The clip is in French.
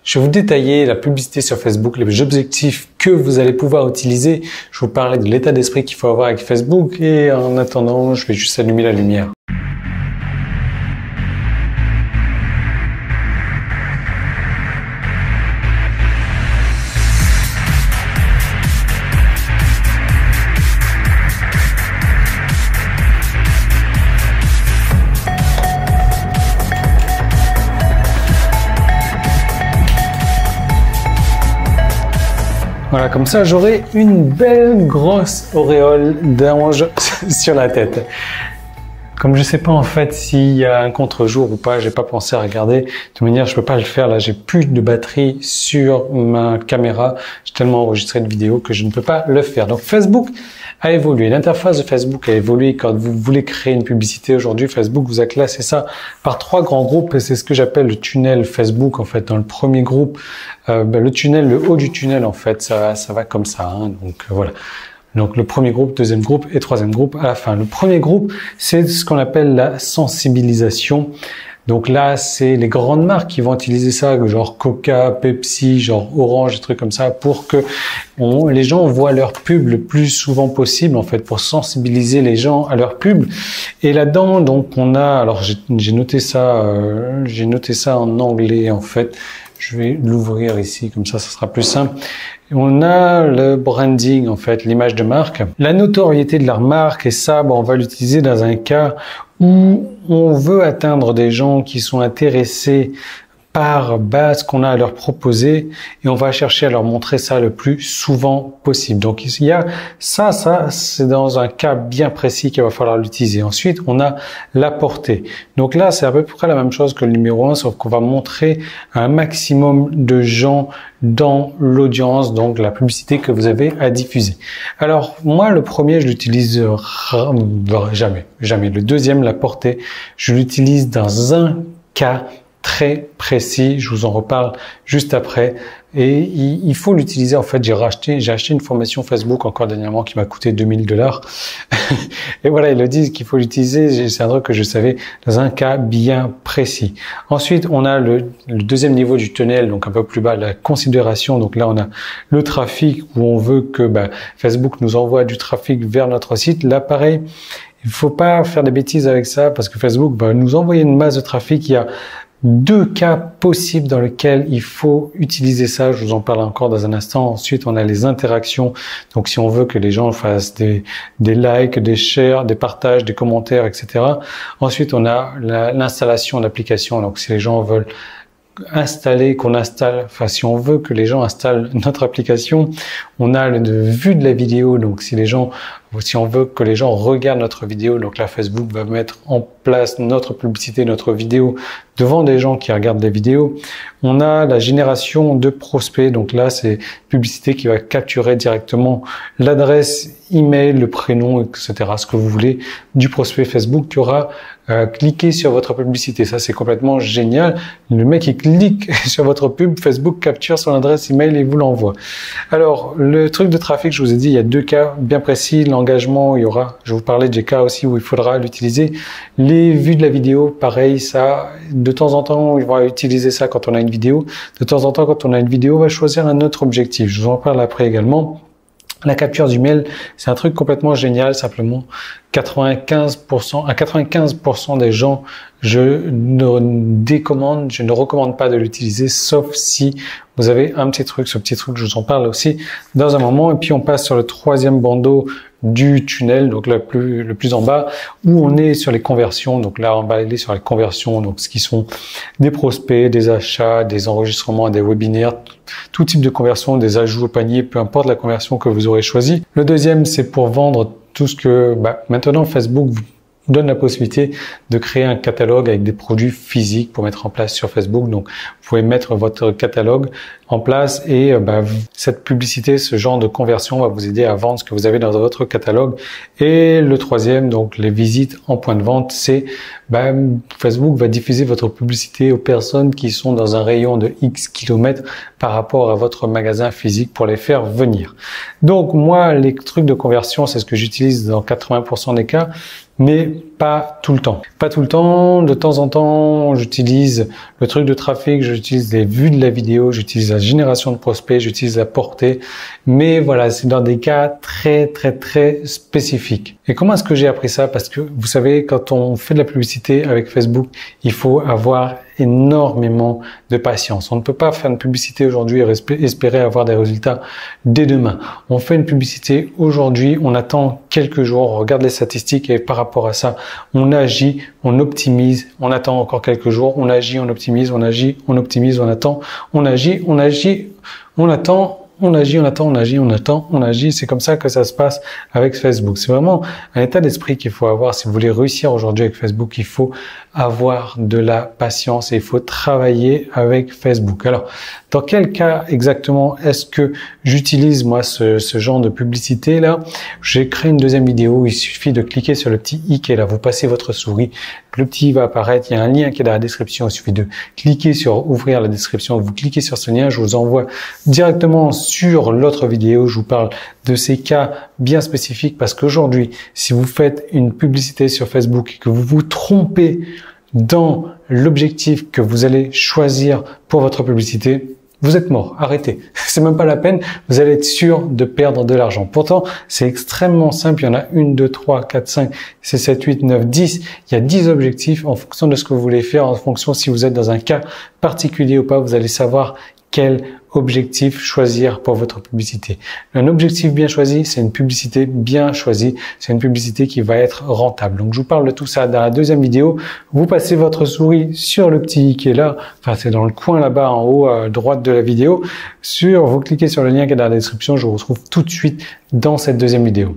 Je vais vous détailler la publicité sur Facebook, les objectifs que vous allez pouvoir utiliser. Je vais vous parler de l'état d'esprit qu'il faut avoir avec Facebook et en attendant, je vais juste allumer la lumière. Voilà, comme ça, j'aurai une belle grosse auréole d'ange sur la tête. Comme je sais pas en fait s'il y a un contre-jour ou pas, j'ai pas pensé à regarder. De toute manière, je peux pas le faire. Là, j'ai plus de batterie sur ma caméra. J'ai tellement enregistré de vidéos que je ne peux pas le faire. Donc, Facebook a évolué. L'interface de Facebook a évolué. Quand vous voulez créer une publicité aujourd'hui, Facebook vous a classé ça par 3 grands groupes et c'est ce que j'appelle le tunnel Facebook. En fait, dans le premier groupe, le tunnel, le haut du tunnel, en fait, ça va comme ça. Hein. Donc voilà. Donc le premier groupe, deuxième groupe et troisième groupe à la fin. Le premier groupe, c'est ce qu'on appelle la sensibilisation. Donc là, c'est les grandes marques qui vont utiliser ça, genre Coca, Pepsi, genre Orange, des trucs comme ça, pour que les gens voient leur pub le plus souvent possible, en fait, pour sensibiliser les gens à leur pub. Et là-dedans, donc, on a, alors j'ai noté ça en anglais, en fait. Je vais l'ouvrir ici, comme ça sera plus simple. On a le branding, en fait, l'image de marque. La notoriété de leur marque, et ça, on va l'utiliser dans un cas où on veut atteindre des gens qui sont intéressés par ce qu'on a à leur proposer et on va chercher à leur montrer ça le plus souvent possible. Donc il y a ça c'est dans un cas bien précis qu'il va falloir l'utiliser. Ensuite, on a la portée. Donc là, c'est à peu près la même chose que le numéro 1, sauf qu'on va montrer un maximum de gens dans l'audience, donc la publicité que vous avez à diffuser. Alors moi, le premier, je l'utilise jamais. Le deuxième, la portée, je l'utilise dans un cas très précis, je vous en reparle juste après. Et il faut l'utiliser. En fait, j'ai acheté une formation Facebook encore dernièrement qui m'a coûté $2000. Et voilà, ils le disent qu'il faut l'utiliser. C'est un truc que je savais dans un cas bien précis. Ensuite, on a le deuxième niveau du tunnel, donc un peu plus bas, la considération. Donc là, on a le trafic où on veut que Facebook nous envoie du trafic vers notre site. Là, pareil, il faut pas faire des bêtises avec ça parce que Facebook va nous envoyer une masse de trafic. Il y a 2 cas possibles dans lesquels il faut utiliser ça. Je vous en parle encore dans un instant. Ensuite, on a les interactions. Donc, si on veut que les gens fassent des likes, des shares, des partages, des commentaires, etc. Ensuite, on a l'installation d'applications. Donc, si les gens veulent si on veut que les gens installent notre application, on a le vue de la vidéo. Donc, si on veut que les gens regardent notre vidéo, donc là, Facebook va mettre en place notre publicité, notre vidéo devant des gens qui regardent les vidéos. On a la génération de prospects. Donc là, c'est publicité qui va capturer directement l'adresse email, le prénom, etc., ce que vous voulez du prospect Facebook qui aura cliqué sur votre publicité. Ça, c'est complètement génial. Le mec, il clique sur votre pub, Facebook capture son adresse email et vous l'envoie. Alors, le truc de trafic, je vous ai dit, il y a 2 cas bien précis. L'engagement, je vous parlais des cas aussi où il faudra l'utiliser. Les vues de la vidéo, pareil, ça, de temps en temps, on va utiliser ça quand on a une vidéo. De temps en temps, quand on a une vidéo, on va choisir un autre objectif. Je vous en parle après également. La capture du mail, c'est un truc complètement génial, simplement. 95% des gens, je ne recommande pas de l'utiliser, sauf si vous avez un petit truc. Ce petit truc, je vous en parle aussi dans un moment. Et puis, on passe sur le 3e bandeau du tunnel, donc le plus en bas, où on est sur les conversions. Donc là, on va aller sur les conversions, donc ce qui sont des prospects, des achats, des enregistrements, des webinaires, tout type de conversion, des ajouts au panier, peu importe la conversion que vous aurez choisie. Le deuxième, c'est pour vendre tout ce que maintenant Facebook vous donne la possibilité de créer un catalogue avec des produits physiques pour mettre en place sur Facebook. Donc, vous pouvez mettre votre catalogue en place et cette publicité, ce genre de conversion va vous aider à vendre ce que vous avez dans votre catalogue. Et le 3e, donc les visites en point de vente, c'est Facebook va diffuser votre publicité aux personnes qui sont dans un rayon de X kilomètres par rapport à votre magasin physique pour les faire venir. Donc moi, les trucs de conversion, c'est ce que j'utilise dans 80% des cas. Mais pas tout le temps. Pas tout le temps. De temps en temps, j'utilise le truc de trafic, j'utilise les vues de la vidéo, j'utilise la génération de prospects, j'utilise la portée. Mais voilà, c'est dans des cas très spécifiques. Et comment est-ce que j'ai appris ça? Parce que vous savez, quand on fait de la publicité avec Facebook, il faut avoir énormément de patience. On ne peut pas faire une publicité aujourd'hui et espérer avoir des résultats dès demain. On fait une publicité aujourd'hui, on attend quelques jours, on regarde les statistiques et par rapport à ça, on agit, on optimise, on attend encore quelques jours, on agit, on optimise, on agit, on optimise, on attend, on agit, on agit, on attend. On agit, on attend, on agit, on attend, on agit. C'est comme ça que ça se passe avec Facebook. C'est vraiment un état d'esprit qu'il faut avoir. Si vous voulez réussir aujourd'hui avec Facebook, il faut avoir de la patience et il faut travailler avec Facebook. Alors, dans quel cas exactement est-ce que j'utilise moi ce genre de publicité là? J'ai créé une deuxième vidéo. Il suffit de cliquer sur le petit i qui est là. Vous passez votre souris. Le petit i va apparaître. Il y a un lien qui est dans la description. Il suffit de cliquer sur ouvrir la description. Vous cliquez sur ce lien. Je vous envoie directement sur l'autre vidéo. Je vous parle de ces cas bien spécifiques parce qu'aujourd'hui, si vous faites une publicité sur Facebook et que vous vous trompez dans l'objectif que vous allez choisir pour votre publicité, vous êtes mort, arrêtez. C'est même pas la peine, vous allez être sûr de perdre de l'argent. Pourtant, c'est extrêmement simple. Il y en a 1, 2, 3, 4, 5, 6, 7, 8, 9, 10. Il y a 10 objectifs en fonction de ce que vous voulez faire, en fonction si vous êtes dans un cas particulier ou pas, vous allez savoir quel objectif choisir pour votre publicité. Un objectif bien choisi, c'est une publicité bien choisie, c'est une publicité qui va être rentable. Donc je vous parle de tout ça dans la deuxième vidéo. Vous passez votre souris sur le petit i qui est là, enfin c'est dans le coin là-bas en haut à droite de la vidéo. Vous cliquez sur le lien qui est dans la description, je vous retrouve tout de suite dans cette deuxième vidéo.